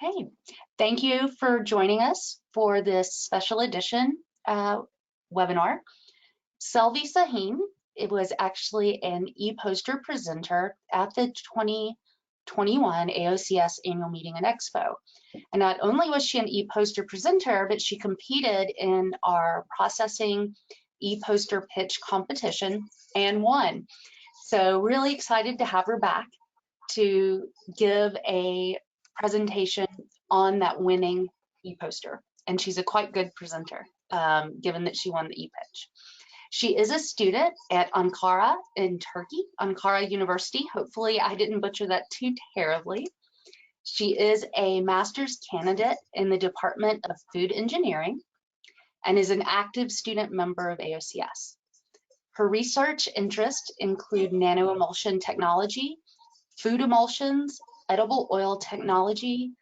Okay, thank you for joining us for this special edition webinar. Selvi Sahin, it was actually an ePoster presenter at the 2021 AOCS Annual Meeting Expo. And not only was she an ePoster presenter, but she competed in our processing ePoster pitch competition and won. So really excited to have her back to give a presentation on that winning ePoster. And she's a quite good presenter, given that she won the ePitch. She is a student at Ankara in Turkey, Ankara University. Hopefully I didn't butcher that too terribly. She is a master's candidate in the Department of Food Engineering and is an active student member of AOCS. Her research interests include nanoemulsion technology, food emulsions, edible oil technology,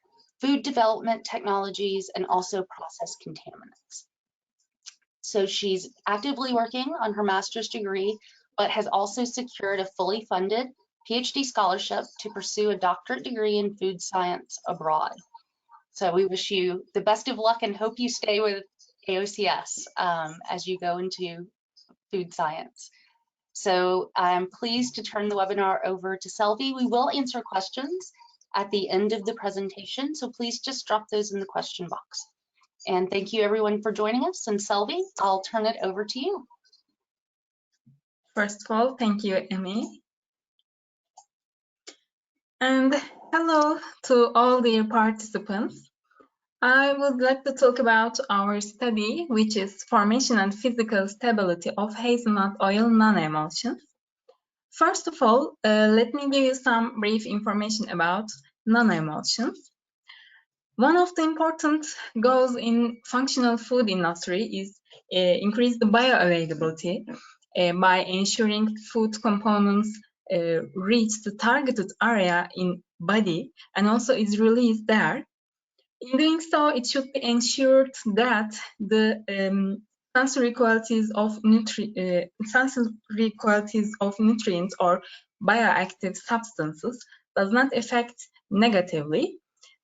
food development technologies, and also process contaminants. So she's actively working on her master's degree, but has also secured a fully funded PhD scholarship to pursue a doctorate degree in food science abroad. So we wish you the best of luck and hope you stay with AOCS as you go into food science. So I'm pleased to turn the webinar over to Selvi. We will answer questions at the end of the presentation, so please just drop those in the question box. And thank you everyone for joining us. And Selvi, I'll turn it over to you. First of all, thank you, Emmy. And hello to all the participants. I would like to talk about our study, which is Formation and Physical Stability of Hazelnut Oil Nanoemulsions. First of all, let me give you some brief information about nanoemulsions. One of the important goals in functional food industry is increase the bioavailability by ensuring food components reach the targeted area in body and also is released there. In doing so, it should be ensured that the sensory qualities of nutrients or bioactive substances does not affect negatively.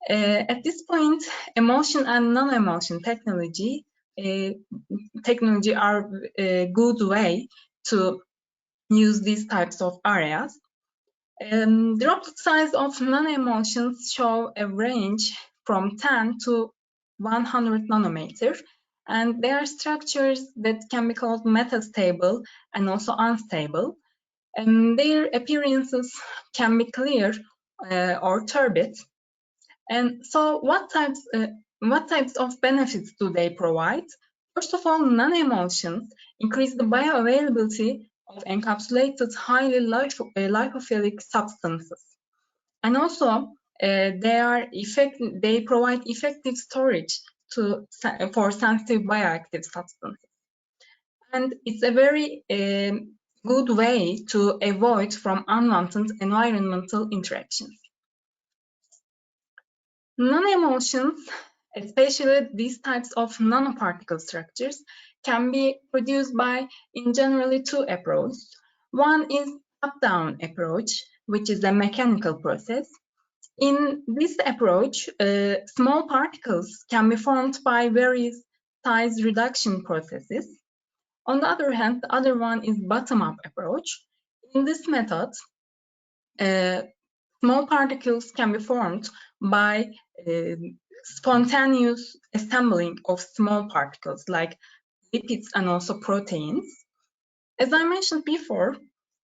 At this point, emulsion and nanoemulsion technology are a good way to use these types of areas. Droplet size of nanoemulsions show a range from 10 to 100 nanometers, and they are structures that can be called metastable and also unstable. And their appearances can be clear or turbid. And so what types of benefits do they provide? First of all, nanoemulsions increase the bioavailability of encapsulated highly lipophilic substances. And also, they provide effective storage for sensitive bioactive substances. And it's a very good way to avoid from unwanted environmental interactions. Nanoemulsions, especially these types of nanoparticle structures, can be produced by, in generally, two approaches. One is top-down approach, which is a mechanical process. In this approach, small particles can be formed by various size reduction processes. On the other hand, the other one is bottom-up approach. In this method, small particles can be formed by spontaneous assembling of small particles like lipids and also proteins. As I mentioned before,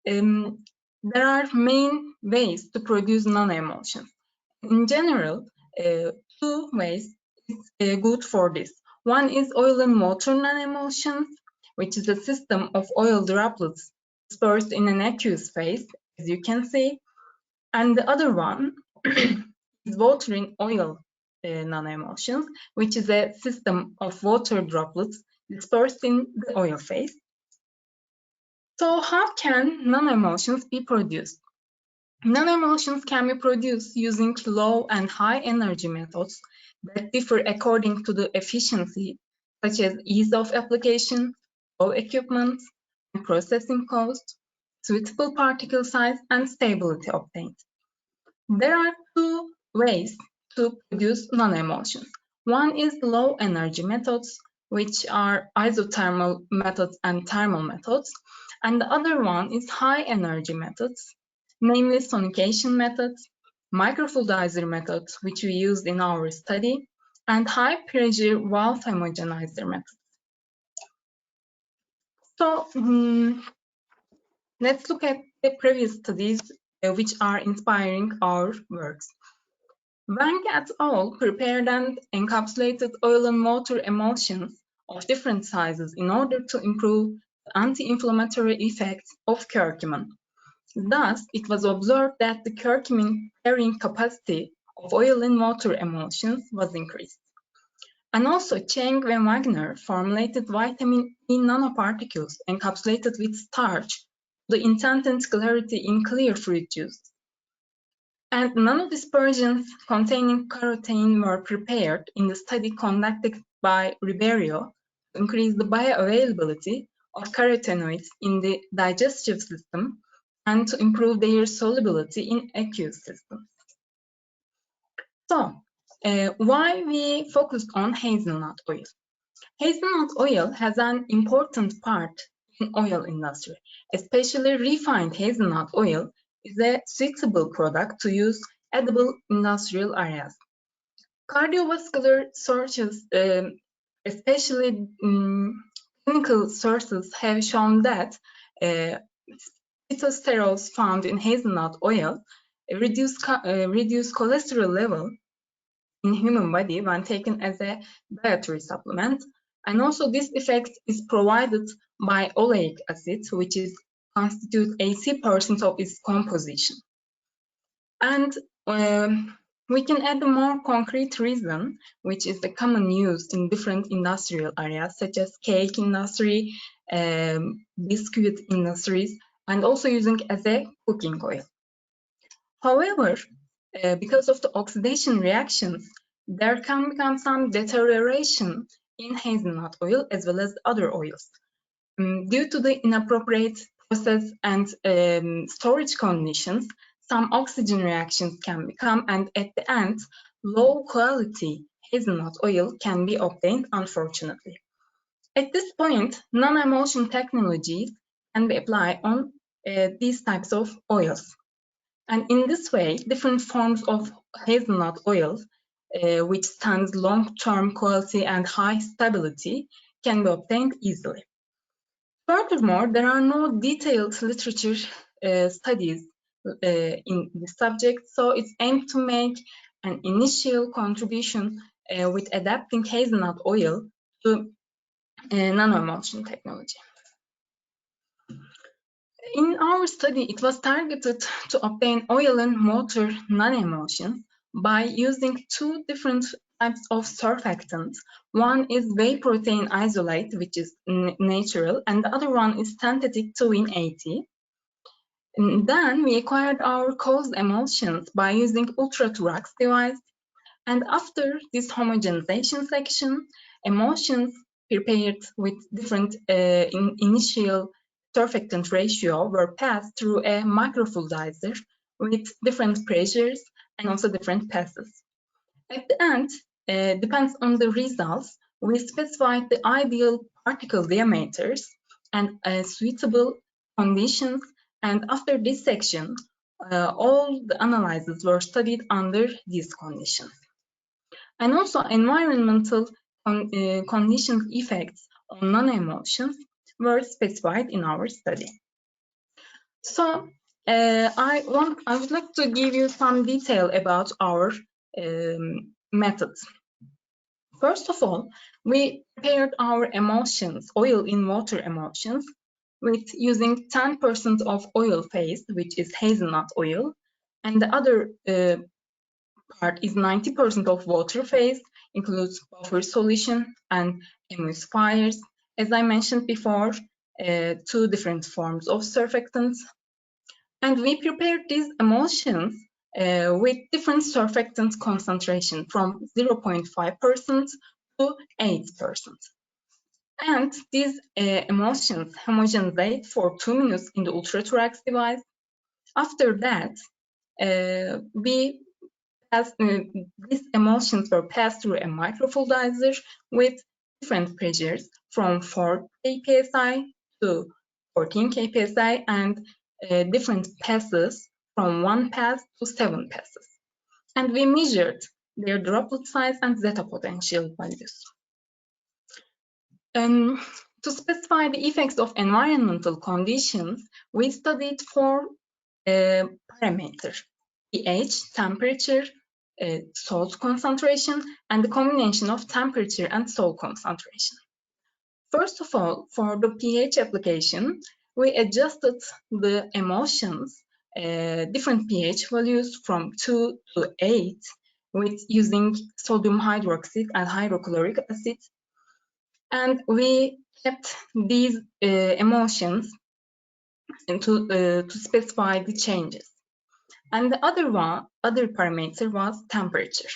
there are main ways to produce nanoemulsions. In general, two ways is good for this. One is oil and water nanoemulsions, which is a system of oil droplets dispersed in an aqueous phase, as you can see. And the other one is water in oil nanoemulsions, which is a system of water droplets dispersed in the oil phase. So how can nanoemulsions be produced? Nanoemulsions can be produced using low and high energy methods that differ according to the efficiency, such as ease of application, low equipment, and processing cost, suitable particle size, and stability obtained. There are two ways to produce nanoemulsions. One is low energy methods, which are isothermal methods and thermal methods, and the other one is high energy methods, namely sonication methods, microfluidizer methods, which we used in our study, and high pressure valve homogenizer methods. So let's look at the previous studies which are inspiring our works. Wang et al. Prepared and encapsulated oil and water emulsions of different sizes in order to improve the anti-inflammatory effects of curcumin. Thus, it was observed that the curcumin carrying capacity of oil and water emulsions was increased. And also, Cheng and Wagner formulated vitamin E nanoparticles encapsulated with starch, the intended clarity in clear fruit juice. And nanodispersions containing carotene were prepared in the study conducted by Ribeiro to increase the bioavailability of carotenoids in the digestive system and to improve their solubility in aqueous systems. So, why we focused on hazelnut oil? Hazelnut oil has an important part in oil industry, especially refined hazelnut oil is a suitable product to use edible industrial areas. Cardiovascular sources, especially clinical sources, have shown that phytosterols found in hazelnut oil reduce cholesterol level in human body when taken as a dietary supplement. And also this effect is provided by oleic acid, which is constitute 80% of its composition. And we can add a more concrete reason, which is the common use in different industrial areas, such as cake industry, biscuit industries, and also using as a cooking oil. However, because of the oxidation reactions, there can become some deterioration in hazelnut oil as well as other oils. Due to the inappropriate process and storage conditions, some oxygen reactions can become, and at the end, low quality hazelnut oil can be obtained, unfortunately. At this point, nanomulsion technologies can be applied on these types of oils. And in this way, different forms of hazelnut oil, which stands long-term quality and high stability, can be obtained easily. Furthermore, there are no detailed literature studies in this subject, so it's aimed to make an initial contribution with adapting hazelnut oil to nanoemulsion technology. In our study, it was targeted to obtain oil and water nanoemulsions by using two different types of surfactants. One is whey protein isolate, which is natural, and the other one is synthetic Tween 80. And then we acquired our caused emulsions by using ultra-thorax device. And after this homogenization section, emulsions prepared with different initial surfactant ratio were passed through a microfluidizer with different pressures and also different passes. At the end, depends on the results, we specified the ideal particle diameters and suitable conditions, and after this section, all the analyses were studied under these conditions. And also environmental conditions effects on nanoemulsions were specified in our study. So I would like to give you some detail about our methods. First of all, we prepared our emulsions, oil in water emulsions, with using 10% of oil phase, which is hazelnut oil, and the other part is 90% of water phase, includes buffer solution and emulsifiers. As I mentioned before, two different forms of surfactants. And we prepared these emulsions with different surfactant concentration from 0.5% to 8%. And these emulsions homogenizate for 2 minutes in the ultra-thorax device. After that, we these emulsions were passed through a microfluidizer with different pressures from 4 kpsi to 14 kpsi and different passes from 1 pass to 7 passes. And we measured their droplet size and zeta potential values. To specify the effects of environmental conditions, we studied 4 parameters: pH, temperature, salt concentration, and the combination of temperature and salt concentration. First of all, for the pH application, we adjusted the emulsions, different pH values from 2 to 8 with using sodium hydroxide and hydrochloric acid. And we kept these emulsions to specify the changes. And the other parameter was temperature.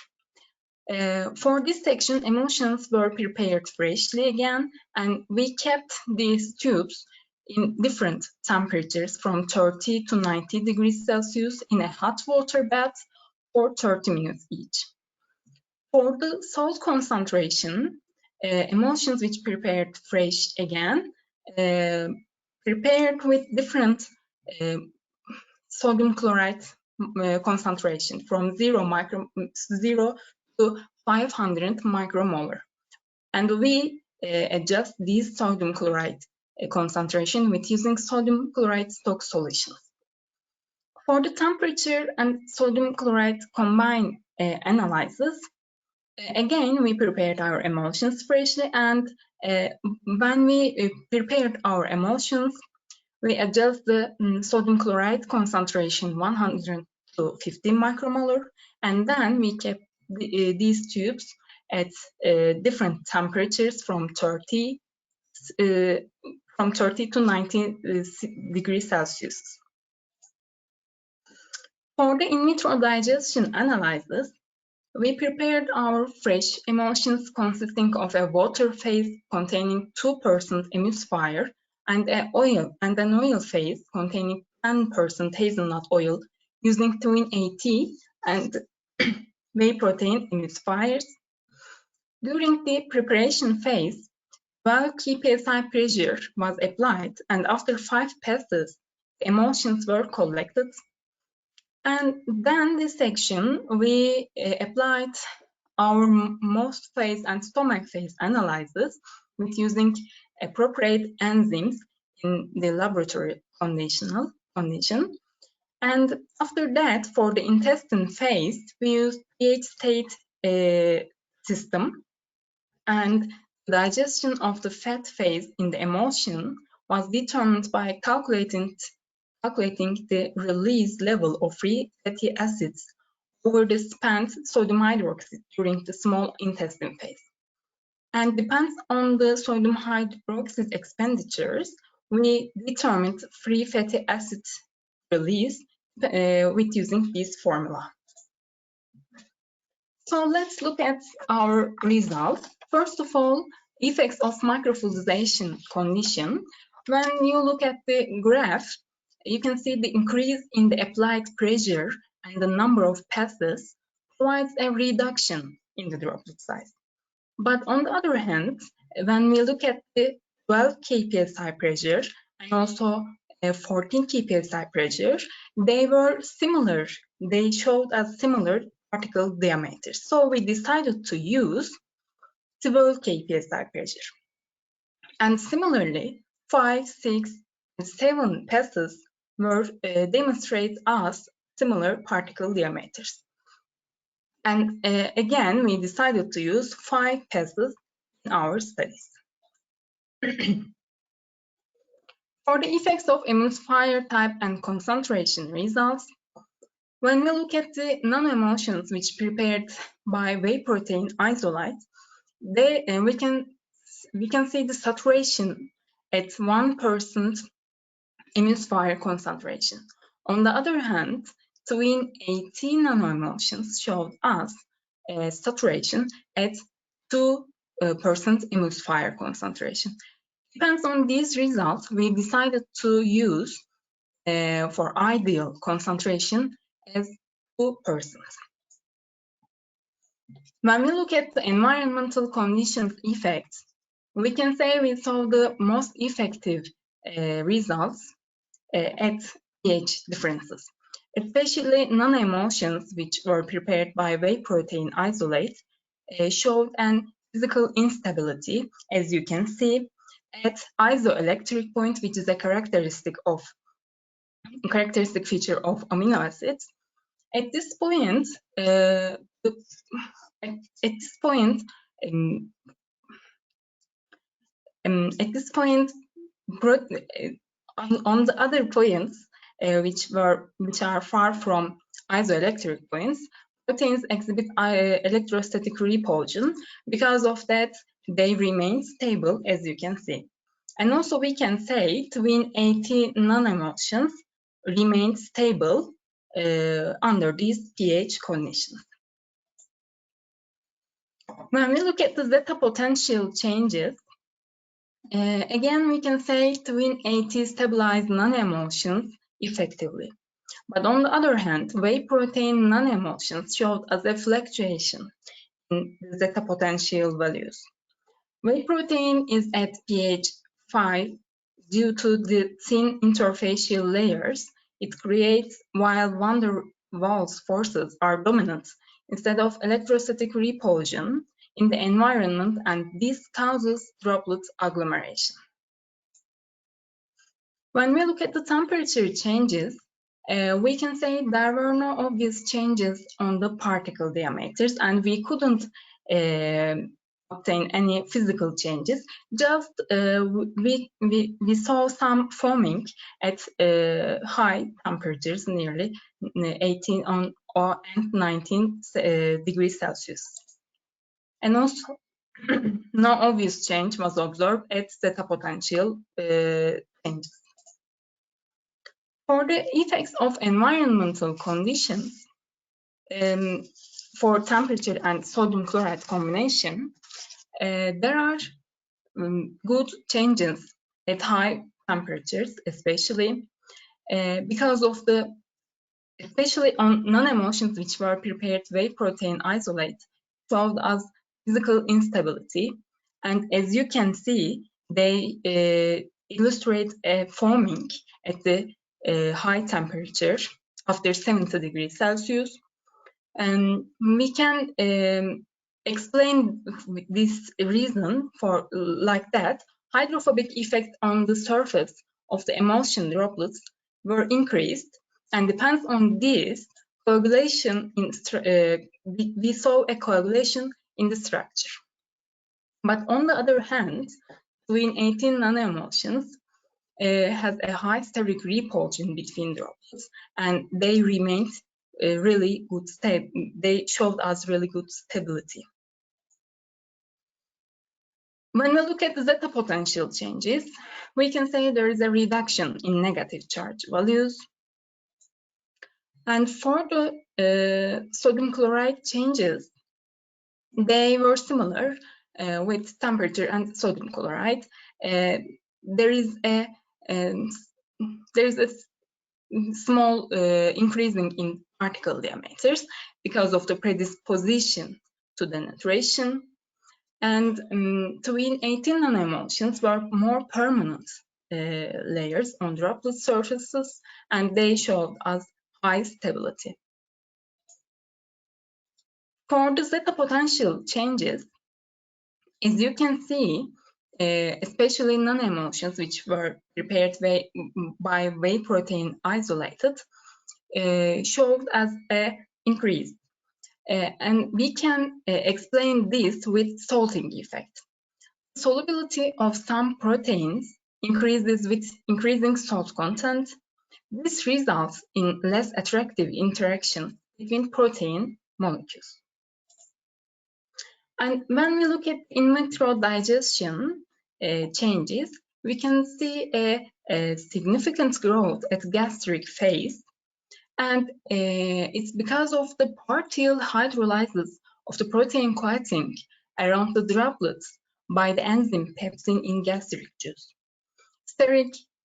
For this section, emulsions were prepared freshly again, and we kept these tubes in different temperatures from 30 to 90 degrees Celsius in a hot water bath for 30 minutes each. For the salt concentration, emulsions which prepared fresh again, prepared with different sodium chloride concentration from 0 to 500 micromolar. And we adjust these sodium chloride concentration with using sodium chloride stock solutions. For the temperature and sodium chloride combined analysis, again, we prepared our emulsions freshly, and when we prepared our emulsions, we adjust the sodium chloride concentration 100 to 50 micromolar, and then we kept these tubes at different temperatures from 30 to 90 degrees Celsius. For the in vitro digestion analysis, we prepared our fresh emulsions consisting of a water phase containing 2% emulsifier and an oil phase containing 10% hazelnut oil using Tween AT and whey protein emulsifiers. During the preparation phase, 12 kpsi pressure was applied, and after 5 passes, the emulsions were collected. And then this section, we applied our most phase and stomach phase analysis with using appropriate enzymes in the laboratory condition. And after that, for the intestine phase, we used pH state system, and digestion of the fat phase in the emulsion was determined by calculating the release level of free fatty acids over the spent sodium hydroxide during the small intestine phase. And depends on the sodium hydroxide expenditures, we determined free fatty acid release with using this formula. So let's look at our results. First of all, effects of microfluidization condition. When you look at the graph, you can see the increase in the applied pressure and the number of passes provides a reduction in the droplet size. But on the other hand, when we look at the 12 kpsi pressure and also 14 kpsi pressure, they were similar. They showed as similar particle diameters. So we decided to use 12 kpsi pressure. And similarly, 5, 6, and 7 passes were demonstrate as similar particle diameters. And again, we decided to use 5 passes in our studies. For the effects of emulsifier type and concentration results, when we look at the nanoemulsions which prepared by whey protein isolate, we can see the saturation at 1% emulsifier concentration. On the other hand, Tween 18 nanoemulsions showed us a saturation at 2% emulsifier concentration. Depends on these results, we decided to use for ideal concentration as 2%. When we look at the environmental conditions effects, we can say we saw the most effective results at pH differences, especially non-emulsions, which were prepared by whey protein isolate, showed an physical instability, as you can see, at isoelectric point, which is a characteristic feature of amino acids. At this point, on the other points, which are far from isoelectric points, proteins exhibit electrostatic repulsion. Because of that, they remain stable, as you can see. And also we can say Tween 80 nanomulsions remain stable under these pH conditions. When we look at the zeta potential changes, again, we can say Tween 80 stabilized nanomulsions effectively. But on the other hand, whey protein nanomulsions showed as a fluctuation in the zeta potential values. Whey protein is at pH 5 due to the thin interfacial layers it creates while van der Waals forces are dominant instead of electrostatic repulsion in the environment, and this causes droplet agglomeration. When we look at the temperature changes, we can say there were no obvious changes on the particle diameters, and we couldn't obtain any physical changes. Just we saw some foaming at high temperatures, nearly 18 and 19 degrees Celsius. And also, no obvious change was observed at zeta potential changes. For the effects of environmental conditions, for temperature and sodium chloride combination, there are good changes at high temperatures, especially because of especially on non-emulsions which were prepared whey protein isolate, showed us physical instability. And as you can see, they illustrate a foaming at the high temperature after 70 degrees Celsius. And we can explain this reason for like that. Hydrophobic effect on the surface of the emulsion droplets were increased, and depends on this coagulation we saw a coagulation in the structure. But on the other hand, Tween 18 nanoemulsions has a high steric repulsion between droplets, and they remained really good. They showed us really good stability. When we look at the zeta potential changes, we can say there is a reduction in negative charge values. And for the sodium chloride changes, they were similar with temperature and sodium chloride. There is a small increasing in particle diameters because of the predisposition to denaturation. And Tween 18 nanoemulsions were more permanent layers on droplet surfaces, and they showed us high stability. For the zeta potential changes, as you can see, especially non-emulsions which were prepared by whey protein isolated, showed as an increase. And we can explain this with salting effect. Solubility of some proteins increases with increasing salt content. This results in less attractive interaction between protein molecules. And when we look at in vitro digestion changes, we can see a significant growth at gastric phase. And it's because of the partial hydrolysis of the protein coating around the droplets by the enzyme pepsin in gastric juice.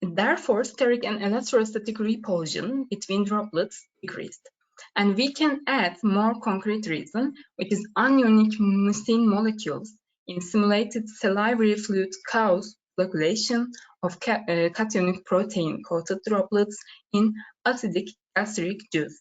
Therefore, steric and electrostatic repulsion between droplets decreased. And we can add more concrete reason, which is ununique mucin molecules in simulated salivary fluid cause flocculation of cationic protein-coated droplets in acidic gastric juice.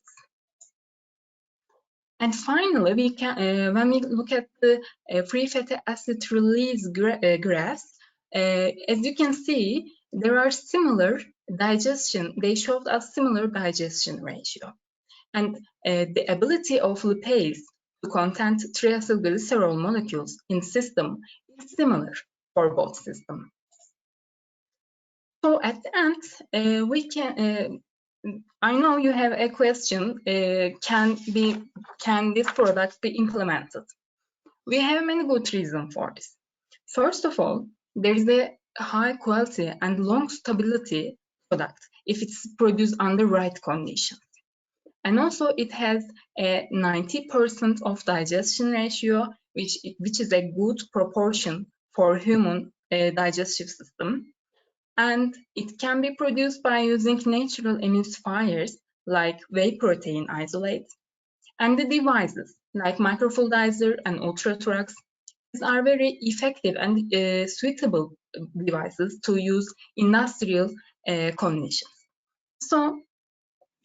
And finally, we can, when we look at the free fatty acid release graphs, as you can see, there are similar digestion. They showed a similar digestion ratio. And the ability of lipase to contain triacylglycerol molecules in system is similar for both systems. So at the end, we can. I know you have a question. Can this product be implemented? We have many good reasons for this. First of all, there is a high quality and long stability product if it's produced under right conditions. And also it has a 90% of digestion ratio, which is a good proportion for human digestive system. And it can be produced by using natural emulsifiers like whey protein isolate. And the devices like microfluidizer and ultrathorax are very effective and suitable devices to use industrial conditions. So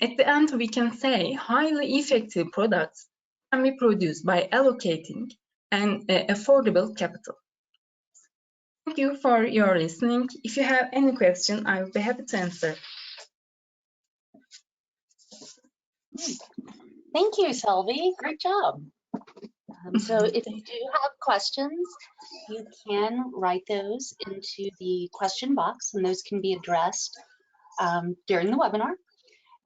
at the end, we can say highly effective products can be produced by allocating an affordable capital. Thank you for your listening. If you have any question, I will be happy to answer. Thank you, Selvi. Great job. So if you do have questions, you can write those into the question box, and those can be addressed during the webinar.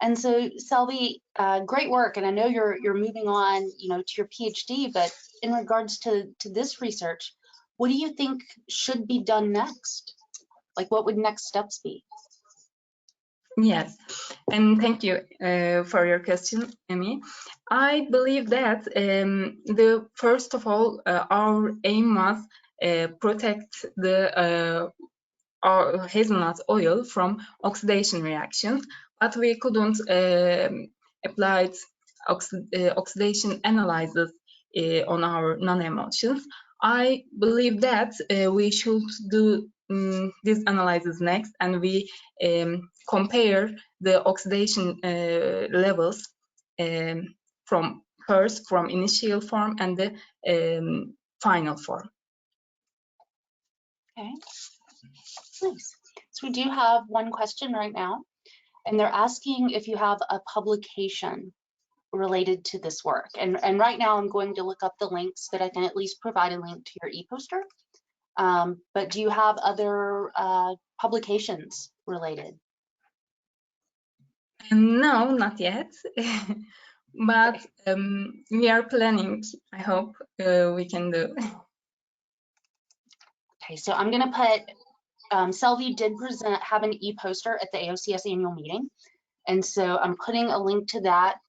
And so, Selvi, great work, and I know you're moving on, to your PhD. But in regards to this research, what do you think should be done next? Like, what would next steps be? Yes, and thank you for your question, Amy. I believe that first of all, our aim was protect the our hazelnut oil from oxidation reactions, but we couldn't apply oxidation analysis on our nanoemulsions. I believe that we should do this analysis next, and we compare the oxidation levels from initial form and the final form. Okay, nice. So we do have one question right now, and they're asking if you have a publication related to this work. And right now I'm going to look up the links, but I can at least provide a link to your ePoster. But do you have other publications related? No, not yet. But we are planning. I hope we can do. Okay, so I'm going to put, Selvi did have an ePoster at the AOCS Annual Meeting. And so I'm putting a link to that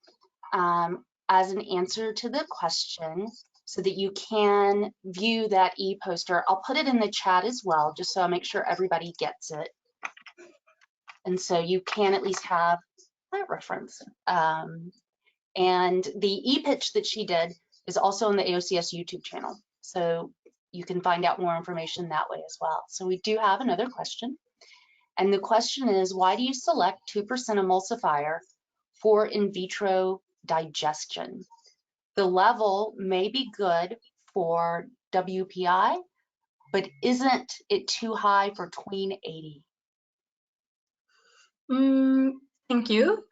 as an answer to the question so that you can view that ePoster. I'll put it in the chat as well, just so I make sure everybody gets it. And so you can at least have that reference. And the e-pitch that she did is also on the AOCS YouTube channel. So you can find out more information that way as well. So we do have another question. And the question is, why do you select 2% emulsifier for in vitro digestion? The level may be good for WPI, but isn't it too high for Tween 80? Thank you.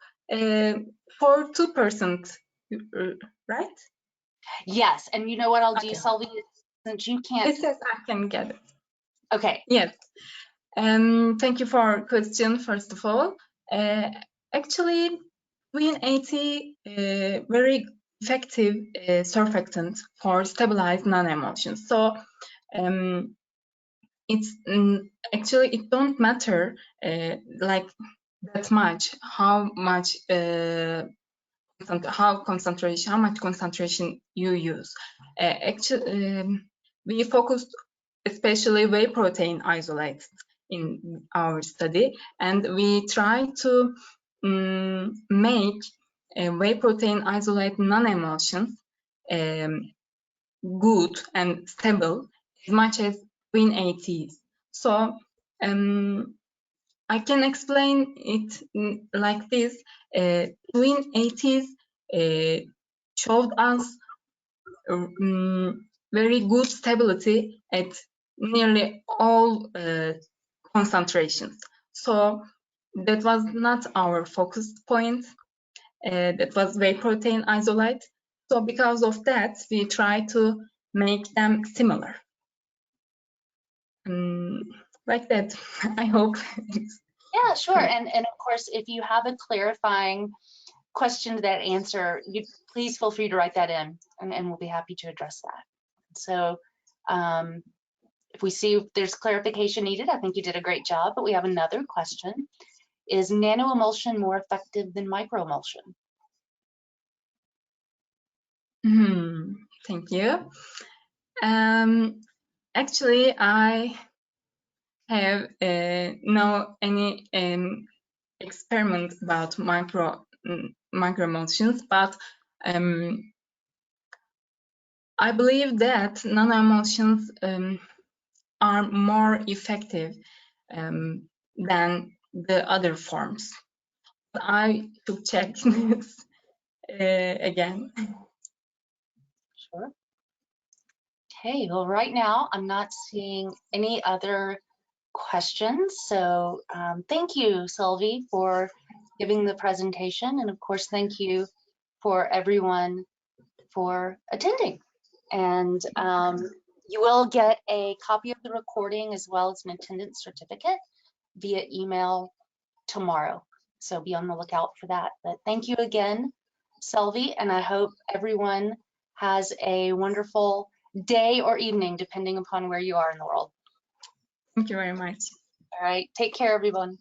For 2%, right? Yes, and you know what I'll do, Okay. Selvi, since you can't. It says I can get it. Okay. Yes. Thank you for question, first of all. Actually, Tween 80 very effective surfactant for stabilized nanoemulsions. So it's actually it don't matter like that much how much how much concentration you use. Actually, we focused especially whey protein isolates in our study, and we try to make whey protein isolate nanomulsions good and stable as much as Tween ATs. So I can explain it like this. Tween ATs showed us very good stability at nearly all concentrations. So that was not our focus point. That was whey protein isolate. So because of that, we try to make them similar. Like that. I hope. Yeah, sure. And of course, if you have a clarifying question to that answer, you please feel free to write that in, and we'll be happy to address that. So if we see if there's clarification needed, I think you did a great job, but we have another question. Is nanoemulsion more effective than microemulsion? Thank you. Actually, I have no any experiment about microemulsions, but I believe that nanoemulsions are more effective than the other forms. I should check this again. Sure. Okay, well, right now I'm not seeing any other questions. So thank you, Selvi, for giving the presentation. And of course, thank you for everyone for attending. And you will get a copy of the recording as well as an attendance certificate via email tomorrow. So be on the lookout for that. But thank you again, Selvi, and I hope everyone has a wonderful day or evening, depending upon where you are in the world. Thank you very much. All right, take care, everyone.